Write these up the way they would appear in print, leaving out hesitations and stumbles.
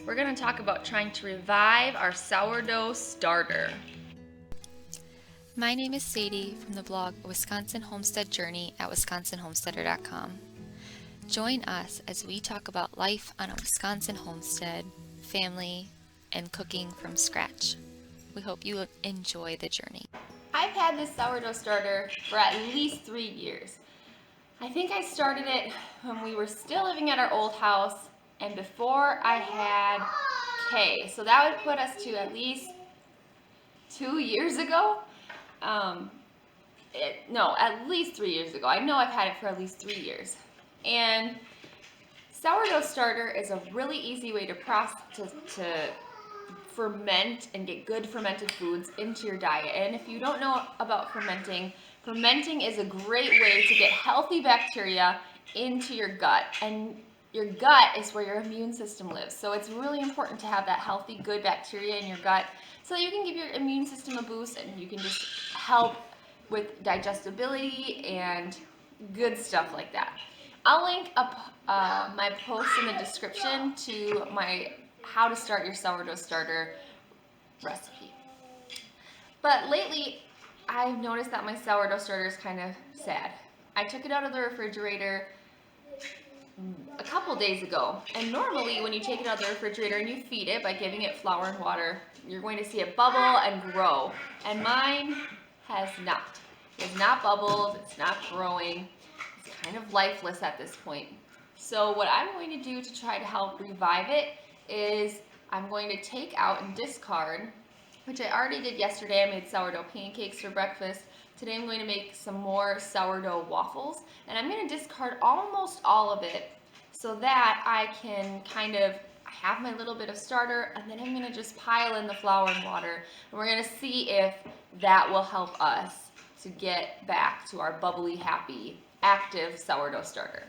we're going to talk about trying to revive our sourdough starter. My name is Sadie from the blog Wisconsin Homestead Journey at wisconsinhomesteader.com. Join us as we talk about life on a Wisconsin homestead, family, and cooking from scratch. We hope you enjoy the journey. I've had this sourdough starter for at least 3 years. I think I started it when we were still living at our old house and before I had Kay. So that would put us to at least 2 years ago. At least 3 years ago. I know I've had it for at least 3 years. And sourdough starter is a really easy way to ferment and get good fermented foods into your diet. And if you don't know about fermenting is a great way to get healthy bacteria into your gut. And your gut is where your immune system lives. So it's really important to have that healthy, good bacteria in your gut so that you can give your immune system a boost and you can just help with digestibility and good stuff like that. I'll link up my post in the description to my how to start your sourdough starter recipe. But lately, I've noticed that my sourdough starter is kind of sad. I took it out of the refrigerator a couple days ago, and normally when you take it out of the refrigerator and you feed it by giving it flour and water, you're going to see it bubble and grow, and mine has not. It's not bubbled, it's not growing, it's kind of lifeless at this point. So what I'm going to do to try to help revive it is I'm going to take out and discard, which I already did yesterday. I made sourdough pancakes for breakfast. Today I'm going to make some more sourdough waffles, and I'm going to discard almost all of it so that I can have my little bit of starter, and then I'm going to just pile in the flour and water, and we're going to see if that will help us to get back to our bubbly, happy, active sourdough starter.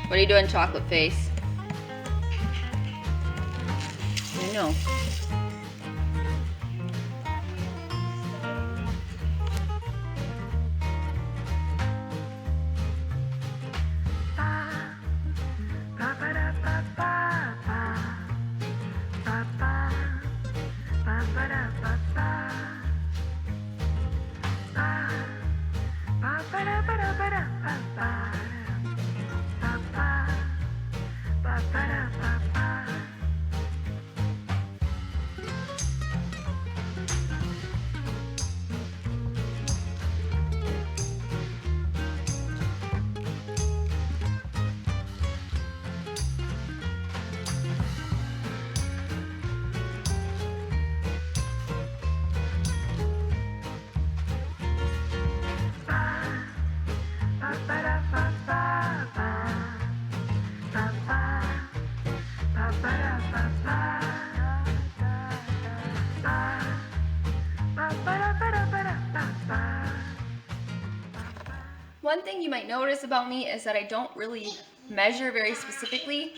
What are you doing, chocolate face? I know. One thing you might notice about me is that I don't really measure very specifically.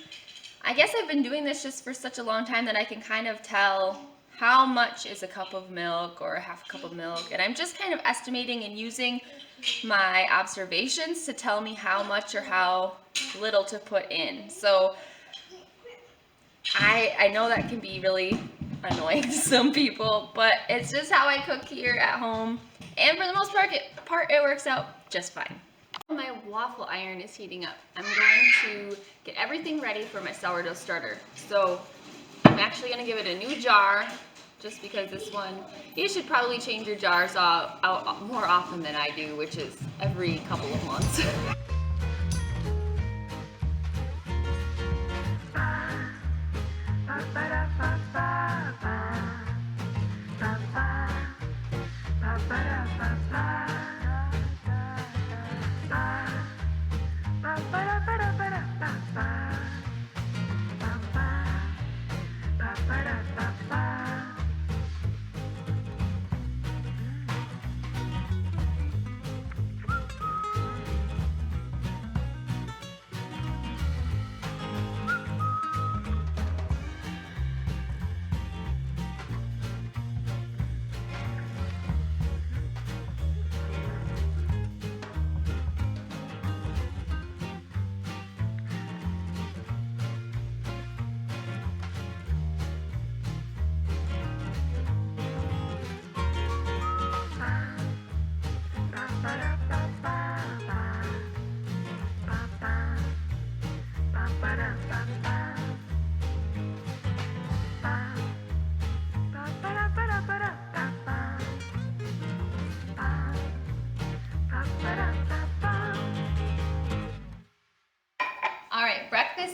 I guess I've been doing this just for such a long time that I can kind of tell how much is a cup of milk or a half a cup of milk, and I'm just kind of estimating and using my observations to tell me how much or how little to put in. So I know that can be really annoying to some people, but it's just how I cook here at home, and for the most part it works out just fine. My waffle iron is heating up. I'm going to get everything ready for my sourdough starter. So I'm actually going to give it a new jar, just because this one, you should probably change your jars out more often than I do, which is every couple of months.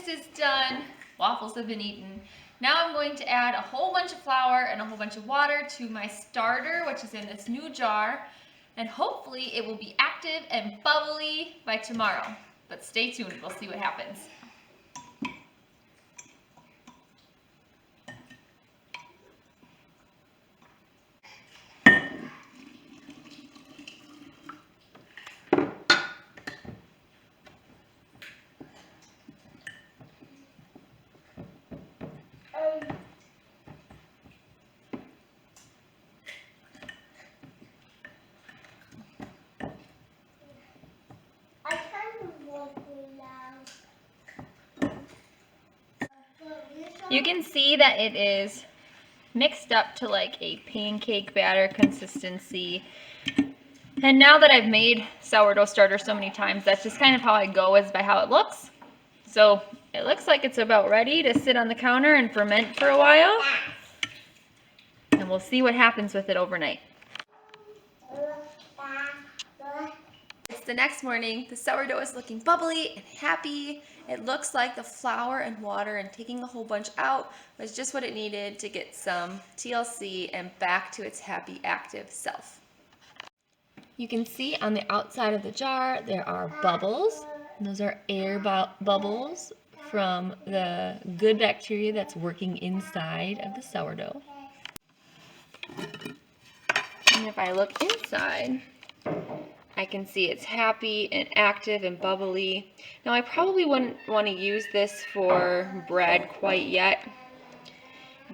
breakfast is done. Waffles have been eaten. Now I'm going to add a whole bunch of flour and a whole bunch of water to my starter, which is in this new jar. And hopefully it will be active and bubbly by tomorrow. But stay tuned, we'll see what happens. You can see that it is mixed up to like a pancake batter consistency. And now that I've made sourdough starter so many times, that's just kind of how I go, is by how it looks. So it looks like it's about ready to sit on the counter and ferment for a while. And we'll see what happens with it overnight. It's the next morning. The sourdough is looking bubbly and happy. It looks like the flour and water and taking a whole bunch out was just what it needed to get some TLC and back to its happy, active self. You can see on the outside of the jar there are bubbles. Those are air bubbles from the good bacteria that's working inside of the sourdough. And if I look inside, I can see it's happy and active and bubbly. Now I probably wouldn't want to use this for bread quite yet,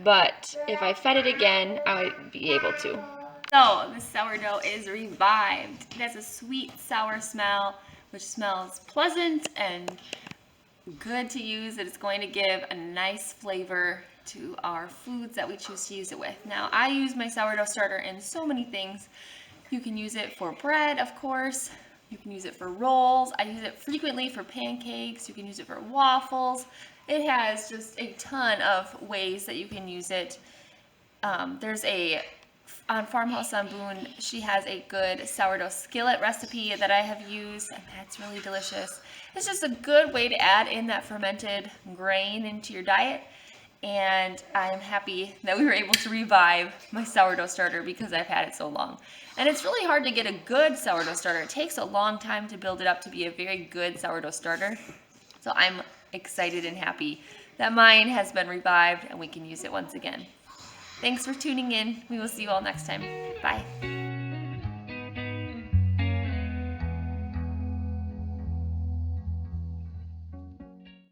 but if I fed it again, I would be able to. So the sourdough is revived. It has a sweet, sour smell, which smells pleasant and good to use. It is going to give a nice flavor to our foods that we choose to use it with. Now I use my sourdough starter in so many things. You can use it for bread, of course. You can use it for rolls. I use it frequently for pancakes. You can use it for waffles. It has just a ton of ways that you can use it. There's on Farmhouse on Boone, she has a good sourdough skillet recipe that I have used, and that's really delicious. It's just a good way to add in that fermented grain into your diet. And I'm happy that we were able to revive my sourdough starter because I've had it so long. And it's really hard to get a good sourdough starter. It takes a long time to build it up to be a very good sourdough starter. So I'm excited and happy that mine has been revived and we can use it once again. Thanks for tuning in. We will see you all next time. Bye.